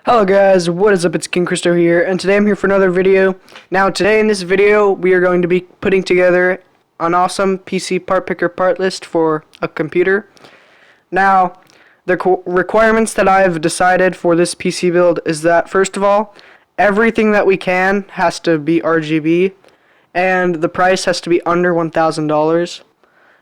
Hello guys, what is up? It's King Christo here, and today I'm here for another video. Now today in this video we are going to be putting together an awesome PC part picker part list for a computer. Now the requirements that I've decided for this PC build is that first of all, everything that we can has to be RGB and the price has to be under $1,000.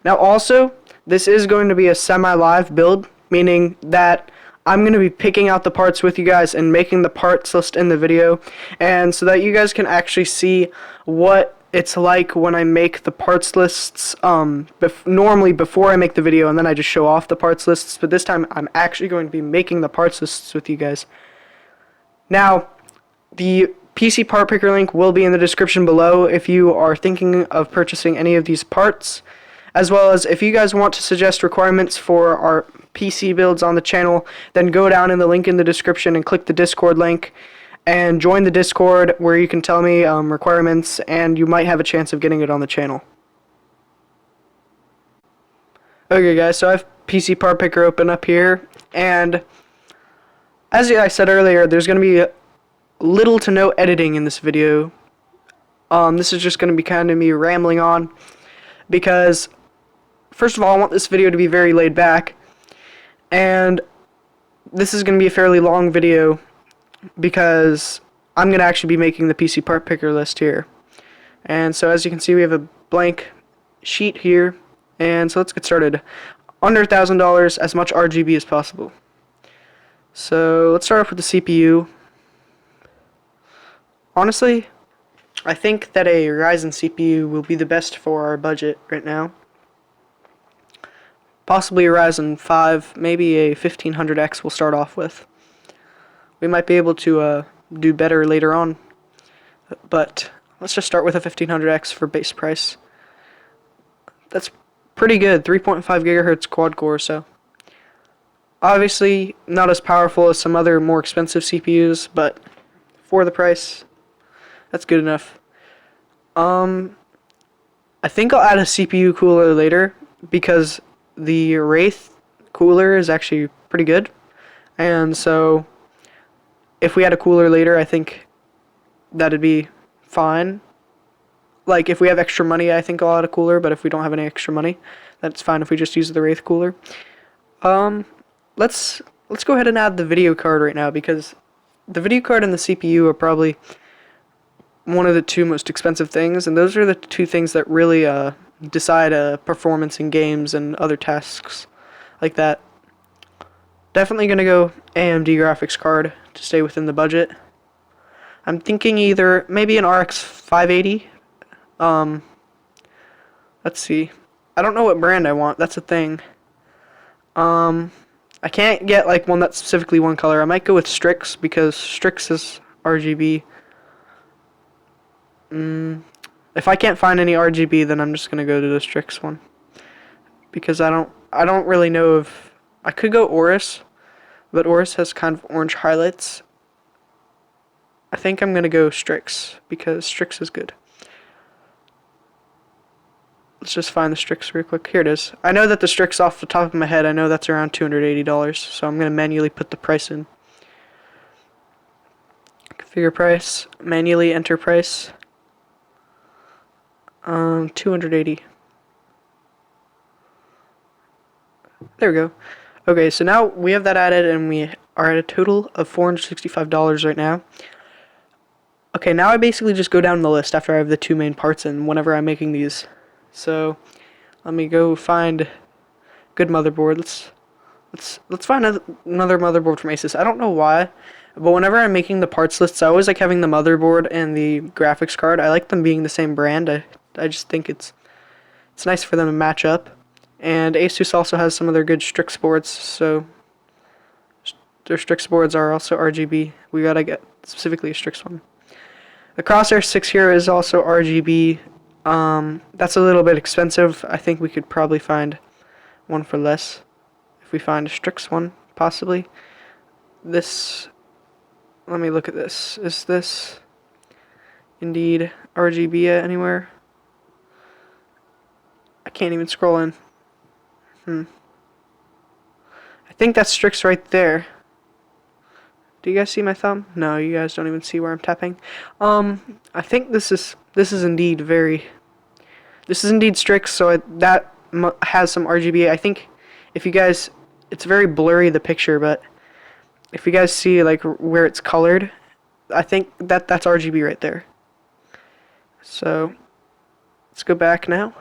Now also, this is going to be a semi-live build, meaning that I'm going to be picking out the parts with you guys and making the parts list in the video, and so that you guys can actually see what it's like when I make the parts lists normally before I make the video, and then I just show off the parts lists, but this time I'm actually going to be making the parts lists with you guys. Now, the PC part picker link will be in the description below if you are thinking of purchasing any of these parts, as well as if you guys want to suggest requirements for our PC builds on the channel, then go down in the link in the description and click the Discord link and join the Discord where you can tell me requirements, and you might have a chance of getting it on the channel. Okay guys, so I have PC part picker open up here, and as I said earlier, there's going to be little to no editing in this video. This is just going to be kind of me rambling on, because first of all, I want this video to be very laid back, and this is going to be a fairly long video because I'm going to actually be making the PC part picker list here. And so as you can see, we have a blank sheet here, and so let's get started. Under $1,000, as much RGB as possible. So let's start off with the CPU. Honestly, I think that a Ryzen CPU will be the best for our budget right now. Possibly a Ryzen 5, maybe a 1500X we'll start off with. We might be able to do better later on, but let's just start with a 1500X for base price. That's pretty good, 3.5 gigahertz quad core, so obviously not as powerful as some other more expensive CPUs, but for the price, that's good enough. I think I'll add a CPU cooler later, because the Wraith cooler is actually pretty good, and so if we had a cooler later, I think that'd be fine. Like, if we have extra money, I think I'll add a cooler, but if we don't have any extra money, that's fine if we just use the Wraith cooler. Let's go ahead and add the video card right now, because the video card and the CPU are probably one of the two most expensive things, and those are the two things that really decide performance in games and other tasks like that. Definitely gonna go AMD graphics card to stay within the budget. I'm thinking either maybe an RX 580. Let's see. I don't know what brand I want. That's a thing. I can't get like one that's specifically one color. I might go with Strix, because Strix is RGB. If I can't find any RGB, then I'm just gonna go to the Strix one, because I don't really know if I could go Oris, but Oris has kind of orange highlights. I think I'm gonna go Strix, because Strix is good. Let's just find the Strix real quick. Here it is. I know that the Strix, off the top of my head, I know that's around $280, so I'm gonna manually put the price in. Configure price, manually enter price. 280. There we go. Okay, so now we have that added, and we are at a total of $465 right now. Okay, now I basically just go down the list after I have the two main parts in whenever I'm making these. So let me go find good motherboard. Let's find another motherboard from Asus. I don't know why, but whenever I'm making the parts lists, I always like having the motherboard and the graphics card. I like them being the same brand. I just think it's nice for them to match up. And Asus also has some of their good Strix boards, so their Strix boards are also RGB. We gotta get specifically a Strix one. The Crosshair 6 here is also RGB. That's a little bit expensive. I think we could probably find one for less if we find a Strix one, possibly. Let me look at this. Is this indeed RGB anywhere? I can't even scroll in. I think that's Strix right there. Do you guys see my thumb? No, you guys don't even see where I'm tapping. I think this is indeed strict. So that has some RGB. I think if you guys, it's very blurry, the picture, but if you guys see like where it's colored, I think that's RGB right there. So let's go back now.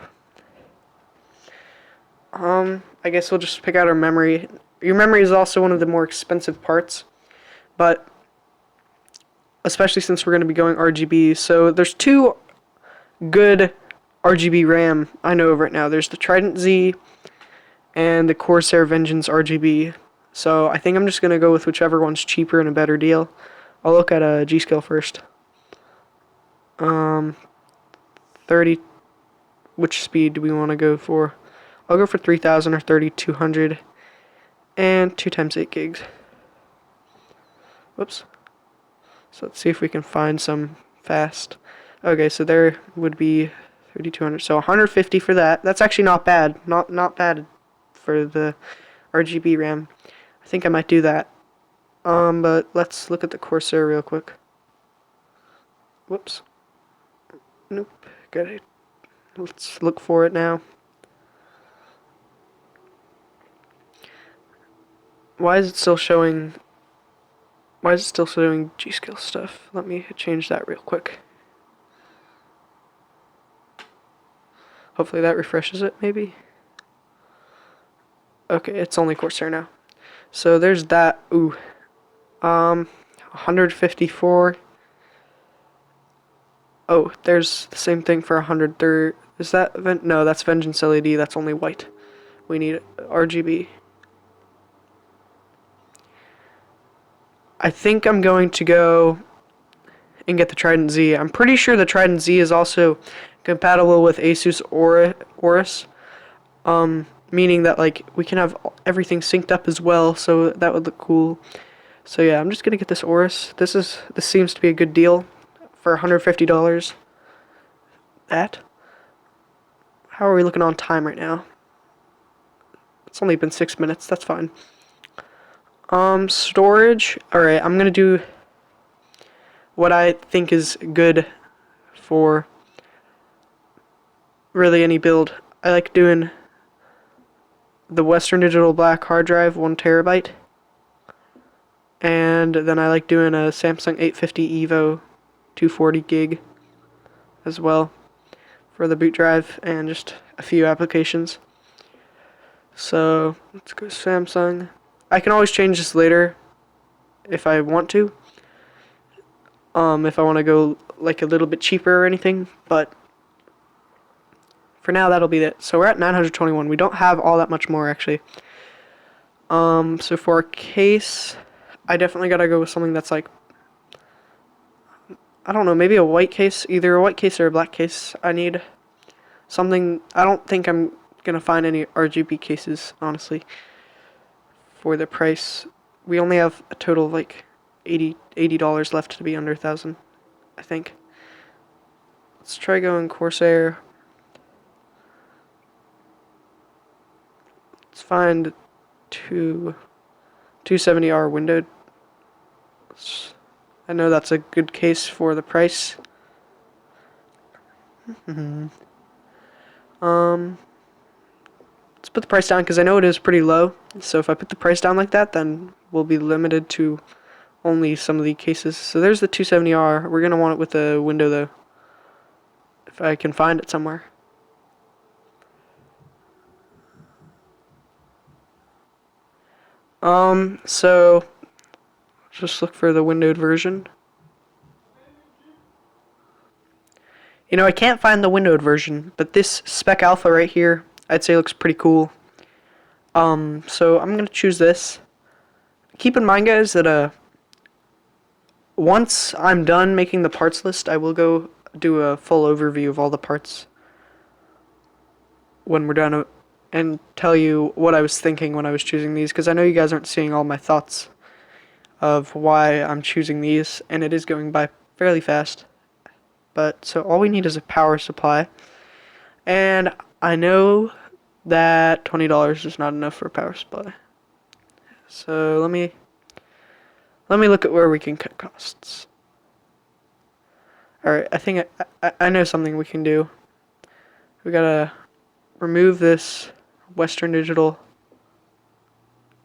I guess we'll just pick out our memory. Your memory is also one of the more expensive parts, but especially since we're going to be going RGB. So there's two good RGB RAM I know of right now. There's the Trident Z and the Corsair Vengeance RGB. So I think I'm just going to go with whichever one's cheaper and a better deal. I'll look at a G-Skill first. 30. Which speed do we want to go for? I'll go for 3000 or 3200 and 2 times 8 gigs. Whoops. So let's see if we can find some fast. Okay, so there would be 3200. So 150 for that. That's actually not bad. Not bad for the RGB RAM. I think I might do that. But let's look at the Corsair real quick. Whoops. Nope. Got it. Let's look for it now. Why is it still showing G-Skill stuff? Let me change that real quick. Hopefully that refreshes it, maybe. Okay, it's only Corsair now. So there's that. Ooh. 154. Oh, there's the same thing for 130. Is that no, that's Vengeance LED. That's only white. We need RGB. I think I'm going to go and get the Trident Z. I'm pretty sure the Trident Z is also compatible with Asus Aorus. Meaning that like we can have everything synced up as well, so that would look cool. So yeah, I'm just gonna get this Aorus. This seems to be a good deal for $150. How are we looking on time right now? It's only been 6 minutes. That's fine. Storage. Alright, I'm gonna do what I think is good for really any build. I like doing the Western Digital Black hard drive, 1 terabyte. And then I like doing a Samsung 850 EVO 240 gig as well for the boot drive and just a few applications. So let's go Samsung. I can always change this later if I want to. If I want to go like a little bit cheaper or anything, but for now that'll be it. So we're at 921. We don't have all that much more actually. So for a case, I definitely gotta go with something that's like, I don't know, maybe a white case, either a white case or a black case. I need something. I don't think I'm gonna find any RGB cases, honestly, for the price. We only have a total of like $80 left to be under 1,000, I think. Let's try going Corsair. Let's find 270R windowed. I know that's a good case for the price. Let's put the price down because I know it is pretty low. So if I put the price down like that, then we'll be limited to only some of the cases. So there's the 270R. We're gonna want it with a window though, if I can find it somewhere. So just look for the windowed version. You know, I can't find the windowed version, but this Spec Alpha right here, I'd say looks pretty cool. So I'm gonna choose this. Keep in mind, guys, that once I'm done making the parts list, I will go do a full overview of all the parts when we're done and tell you what I was thinking when I was choosing these, because I know you guys aren't seeing all my thoughts of why I'm choosing these, and it is going by fairly fast. But so all we need is a power supply, and I know that $20 is not enough for a power supply. So let me let me look at where we can cut costs. Alright, I think I know something we can do. We gotta remove this Western Digital,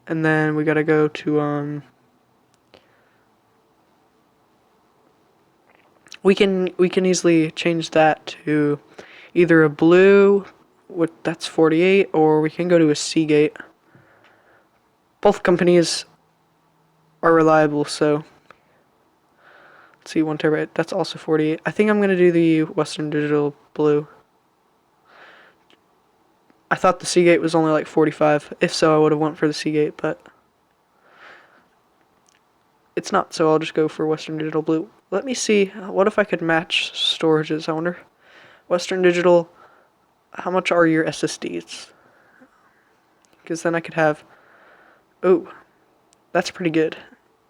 and then we gotta go to we can easily change that to either a blue, that's 48, or we can go to a Seagate. Both companies are reliable, so let's see, 1 terabyte, that's also 48. I think I'm gonna do the Western Digital blue. I thought the Seagate was only like 45. If so, I would have went for the Seagate, but it's not, so I'll just go for Western Digital blue. Let me see, what if I could match storages? I wonder, Western Digital, how much are your SSDs? Because then I could have, oh, that's pretty good.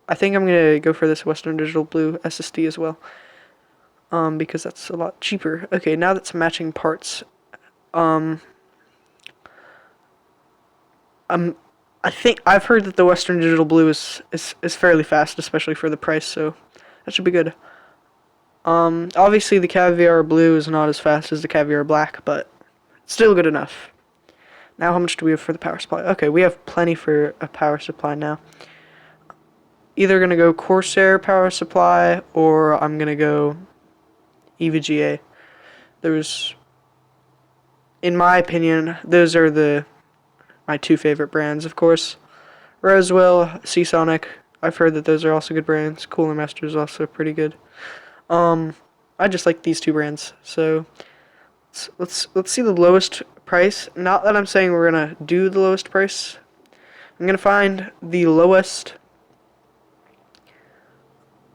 I think I'm gonna go for this Western Digital blue SSD as well, because that's a lot cheaper. Okay, now that's matching parts. I think I've heard that the Western Digital blue is fairly fast, especially for the price, so that should be good. Obviously the Caviar blue is not as fast as the Caviar black, but it's still good enough. Now how much do we have for the power supply? Okay, we have plenty for a power supply now. Either gonna go Corsair power supply, or I'm gonna go EVGA. In my opinion, those are my two favorite brands, of course. Roswell, Seasonic, I've heard that those are also good brands. Cooler Master is also pretty good. I just like these two brands. So let's see the lowest price. Not that I'm saying we're gonna do the lowest price. I'm gonna find the lowest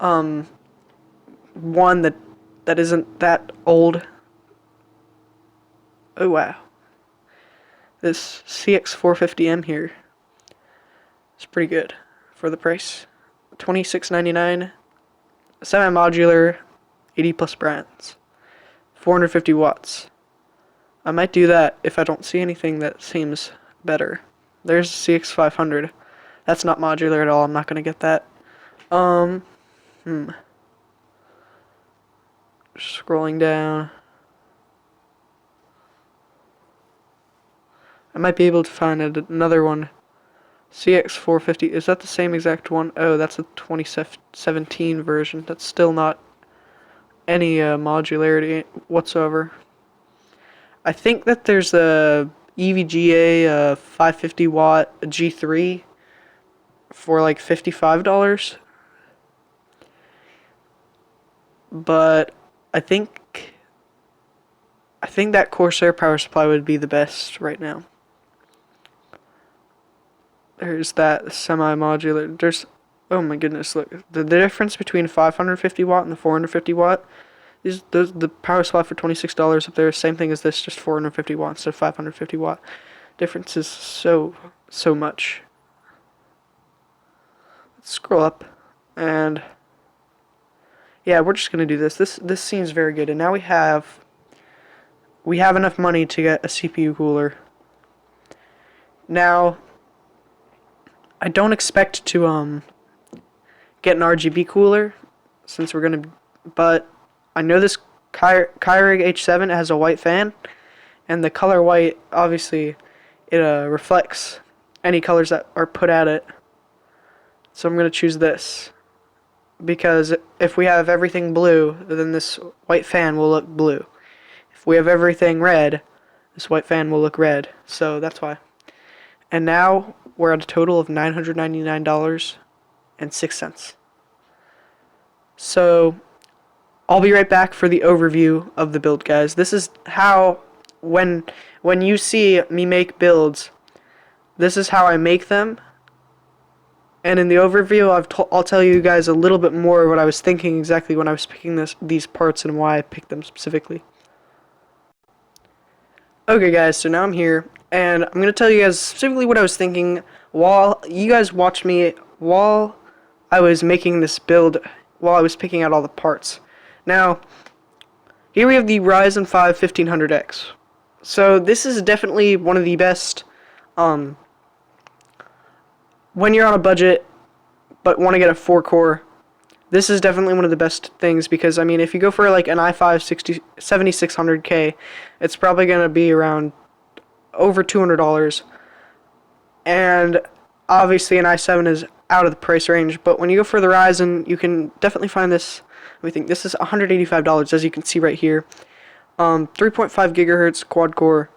one that isn't that old. Oh wow. This CX450M here is pretty good for the price. $26.99, semi-modular, 80 plus brands, 450 watts. I might do that if I don't see anything that seems better. There's CX500. That's not modular at all. I'm not gonna get that. Scrolling down. I might be able to find another one. CX450, is that the same exact one? Oh, that's a 2017 version. That's still not any modularity whatsoever. I think that there's a EVGA 550 watt G3 for like $55. But I think that Corsair power supply would be the best right now. There's that semi-modular. There's, oh my goodness, look. The difference between 550 watt and the 450 watt is the power supply for $26 up there. Same thing as this, just 450 watts instead of 550 watt. Difference is so much. Let's scroll up, and yeah, we're just gonna do this. This seems very good, and now we have enough money to get a CPU cooler. Now, I don't expect to get an RGB cooler, since we're gonna, but I know this Keurig H7 has a white fan, and the color white, obviously, it reflects any colors that are put at it. So I'm gonna choose this, because if we have everything blue, then this white fan will look blue. If we have everything red, this white fan will look red. So that's why. And now we're at a total of $999.06. So I'll be right back for the overview of the build, guys. This is how, when you see me make builds, this is how I make them. And in the overview, I'll tell you guys a little bit more of what I was thinking exactly when I was picking these parts and why I picked them specifically. Okay guys, so now I'm here, and I'm going to tell you guys specifically what I was thinking while you guys watched me while I was making this build, while I was picking out all the parts. Now, here we have the Ryzen 5 1500X. So this is definitely one of the best, when you're on a budget, but want to get a 4-core, this is definitely one of the best things, because I mean, if you go for like an i5 7600K, it's probably going to be around over $200, and obviously an i7 is out of the price range. But when you go for the Ryzen, you can definitely find this. Let me think. This is $185, as you can see right here. 3.5 gigahertz quad core.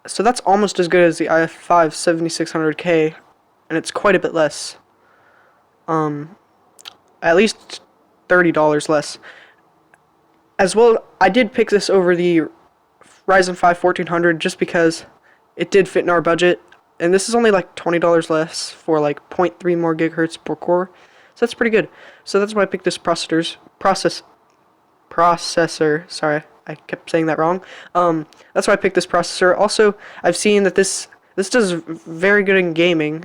So that's almost as good as the i5 7600K, and it's quite a bit less. At least $30 less. As well, I did pick this over the Ryzen 5 1400 just because it did fit in our budget, and this is only like $20 less for like 0.3 more gigahertz per core. So that's pretty good. So that's why I picked this processor. Sorry, I kept saying that wrong. That's why I picked this processor. Also, I've seen that this does very good in gaming.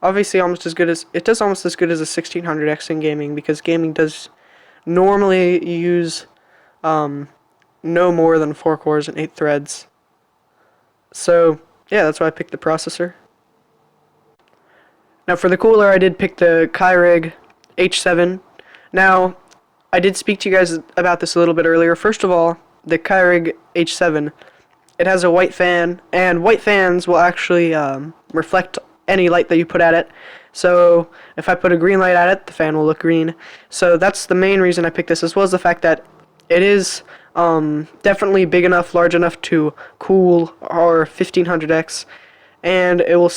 Obviously, almost as good as a 1600X in gaming, because gaming does normally use no more than 4 cores and 8 threads. So yeah, that's why I picked the processor. Now for the cooler, I did pick the Keurig H7. Now, I did speak to you guys about this a little bit earlier. First of all, the Keurig H7, it has a white fan, and white fans will actually reflect any light that you put at it. So if I put a green light at it, the fan will look green. So that's the main reason I picked this, as well as the fact that it is definitely big enough, large enough to cool our 1500X, and it will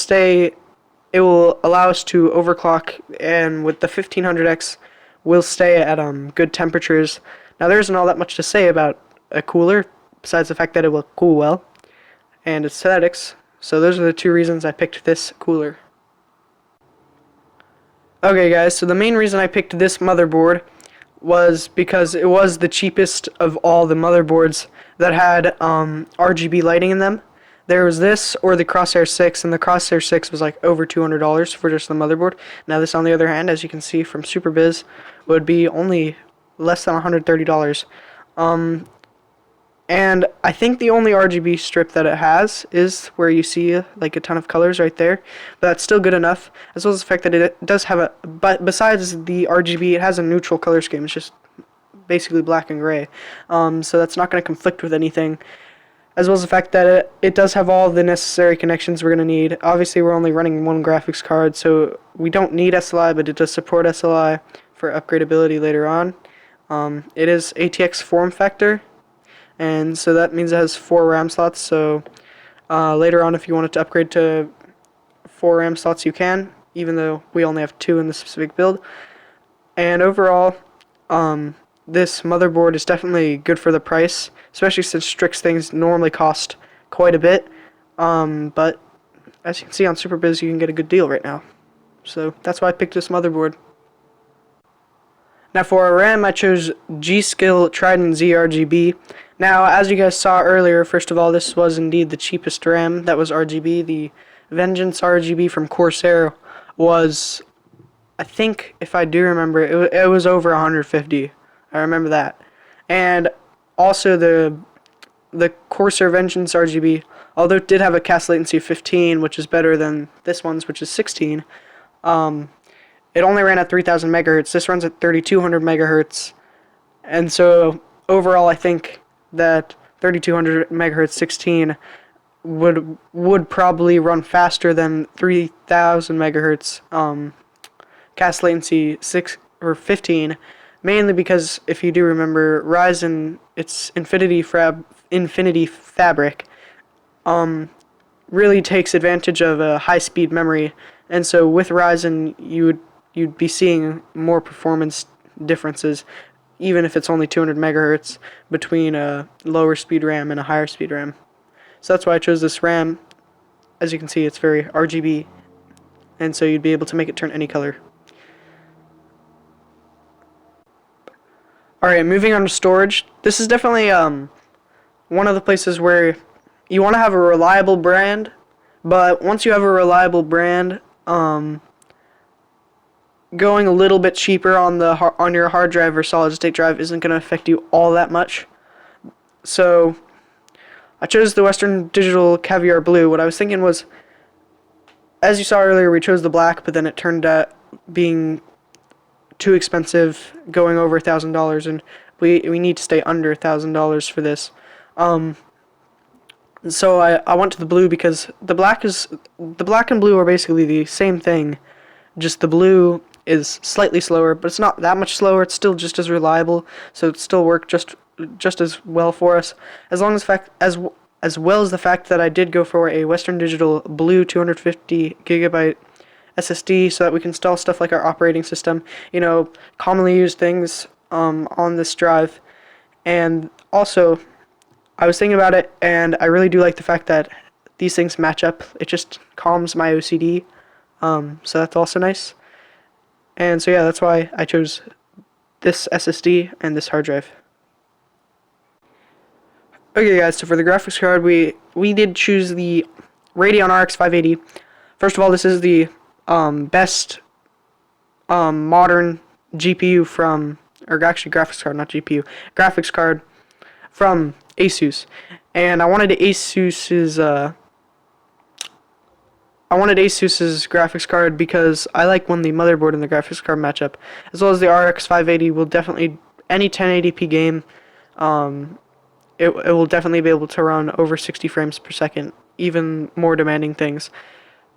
allow us to overclock, and with the 1500X, we'll stay at good temperatures. Now, there isn't all that much to say about a cooler, besides the fact that it will cool well, and aesthetics. So those are the two reasons I picked this cooler. Okay guys, so the main reason I picked this motherboard was because it was the cheapest of all the motherboards that had RGB lighting in them. There was this or the Crosshair 6, and the Crosshair 6 was like over $200 for just the motherboard. Now this, on the other hand, as you can see from SuperBiz, would be only less than $130. And I think the only RGB strip that it has is where you see like a ton of colors right there, but that's still good enough, as well as the fact that it does have but besides the RGB, it has a neutral color scheme. It's just basically black and gray, so that's not going to conflict with anything, as well as the fact that it does have all the necessary connections we're going to need. Obviously, we're only running one graphics card, so we don't need SLI, but it does support SLI for upgradability later on. It is ATX form factor, and so that means it has 4 RAM slots, so later on, if you wanted to upgrade to 4 RAM slots, you can, even though we only have 2 in this specific build. And overall, this motherboard is definitely good for the price, especially since Strix things normally cost quite a bit, but as you can see on SuperBiz, you can get a good deal right now. So that's why I picked this motherboard. Now for our RAM, I chose G-Skill Trident Z RGB. Now, as you guys saw earlier, first of all, this was indeed the cheapest RAM that was RGB. The Vengeance RGB from Corsair was, I think, if I do remember, it was over 150. I remember that. And also the Corsair Vengeance RGB, although it did have a cast latency of 15, which is better than this one's, which is 16, it only ran at 3000 megahertz. This runs at 3200 megahertz. And so overall, I think that 3200 megahertz 16 would probably run faster than 3000 megahertz cast latency 6 or 15, mainly because if you do remember, Ryzen, its Infinity Fabric really takes advantage of a high-speed memory, and so with Ryzen you'd be seeing more performance differences, even if it's only 200 megahertz between a lower speed RAM and a higher speed RAM. So that's why I chose this RAM. As you can see, it's very RGB, and so you'd be able to make it turn any color. Alright, moving on to storage. This is definitely one of the places where you want to have a reliable brand, but once you have a reliable brand, going a little bit cheaper on your hard drive or solid state drive isn't going to affect you all that much. So I chose the Western Digital Caviar Blue. What I was thinking was, as you saw earlier, we chose the black, but then it turned out being too expensive, going over $1,000, and we need to stay under $1,000 for this. So I went to the blue because the black and blue are basically the same thing, just the blue is slightly slower, but it's not that much slower. It's still just as reliable, so it still worked just as well for us. As long as well as the fact that I did go for a Western Digital blue 250 gigabyte SSD, so that we can install stuff like our operating system, commonly used things on this drive. And also, I was thinking about it, and I really do like the fact that these things match up. It just calms my OCD, so that's also nice. And so yeah, that's why I chose this SSD and this hard drive. Okay guys, so for the graphics card, we did choose the Radeon RX 580. First of all, this is the best modern GPU from, or actually graphics card, not GPU, graphics card from Asus. And I wanted Asus's graphics card because I like when the motherboard and the graphics card match up, as well as the RX 580 will definitely, any 1080p game, it will definitely be able to run over 60 frames per second, even more demanding things.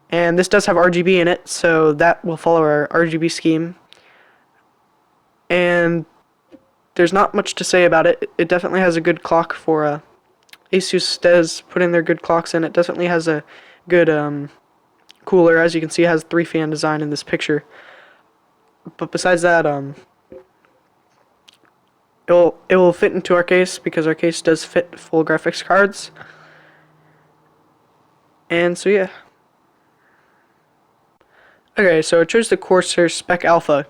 And this does have RGB in it, so that will follow our RGB scheme. And there's not much to say about it. It definitely has a good clock for Asus does put in their good clocks, and it definitely has a good cooler. As you can see, it has 3-fan design in this picture. But besides that, it will fit into our case because our case does fit full graphics cards. And so yeah. Okay, so I chose the Corsair Spec Alpha.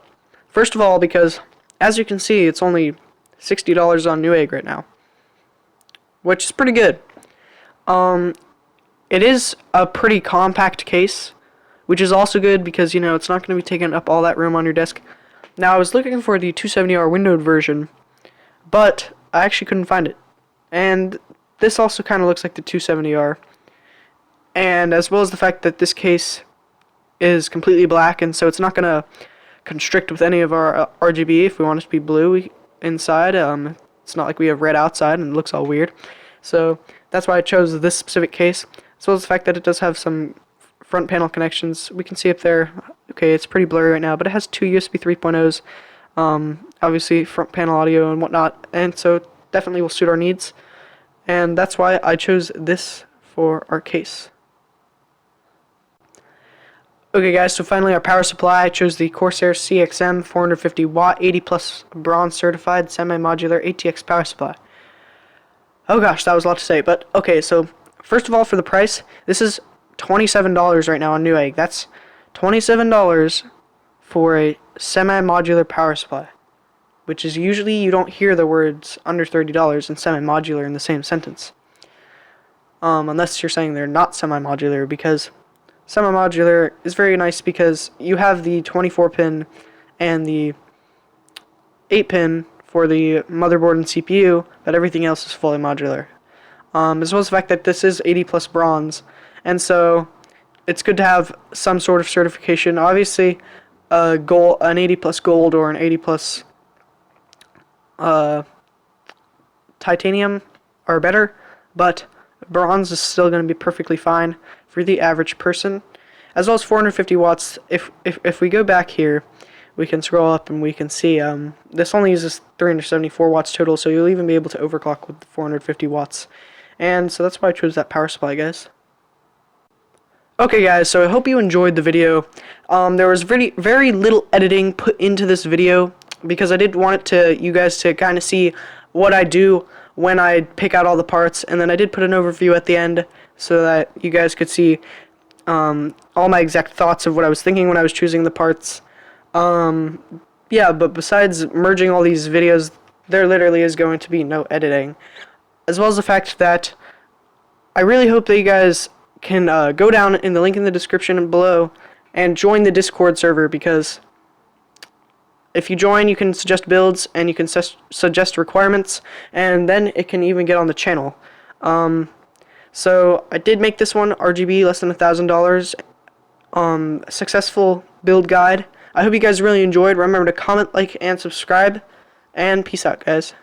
First of all, because as you can see, it's only $60 on Newegg right now, which is pretty good. It is a pretty compact case, which is also good because, it's not going to be taking up all that room on your desk. Now, I was looking for the 270R windowed version, but I actually couldn't find it. And this also kind of looks like the 270R. And as well as the fact that this case is completely black, and so it's not going to constrict with any of our RGB if we want it to be blue inside. It's not like we have red outside and it looks all weird. So that's why I chose this specific case, as well as the fact that it does have some front panel connections. We can see up there, okay, it's pretty blurry right now, but it has 2 USB 3.0s, obviously front panel audio and whatnot, and so it definitely will suit our needs. And that's why I chose this for our case. Okay guys, so finally our power supply. I chose the Corsair CXM 450 watt 80 plus bronze certified semi-modular ATX power supply. Oh gosh, that was a lot to say, but okay, so first of all, for the price, this is $27 right now on Newegg. That's $27 for a semi-modular power supply, which is usually you don't hear the words under $30 and semi-modular in the same sentence. Unless you're saying they're not semi-modular, because semi-modular is very nice because you have the 24-pin and the 8-pin for the motherboard and CPU, but everything else is fully modular. As well as the fact that this is 80 plus bronze, and so it's good to have some sort of certification. Obviously, an 80 plus gold or an 80 plus titanium are better, but bronze is still going to be perfectly fine for the average person. As well as 450 watts. If we go back here, we can scroll up and we can see this only uses 374 watts total, so you'll even be able to overclock with 450 watts. And so that's why I chose that power supply, guys. Okay guys, so I hope you enjoyed the video. There was very little editing put into this video because I did want you guys to kind of see what I do when I pick out all the parts, and then I did put an overview at the end so that you guys could see all my exact thoughts of what I was thinking when I was choosing the parts. Yeah, but besides merging all these videos, there literally is going to be no editing. As well as the fact that I really hope that you guys can go down in the link in the description below and join the Discord server, because if you join, you can suggest builds and you can suggest requirements, and then it can even get on the channel. So I did make this one RGB less than $1,000. successful build guide. I hope you guys really enjoyed. Remember to comment, like, and subscribe. And peace out, guys.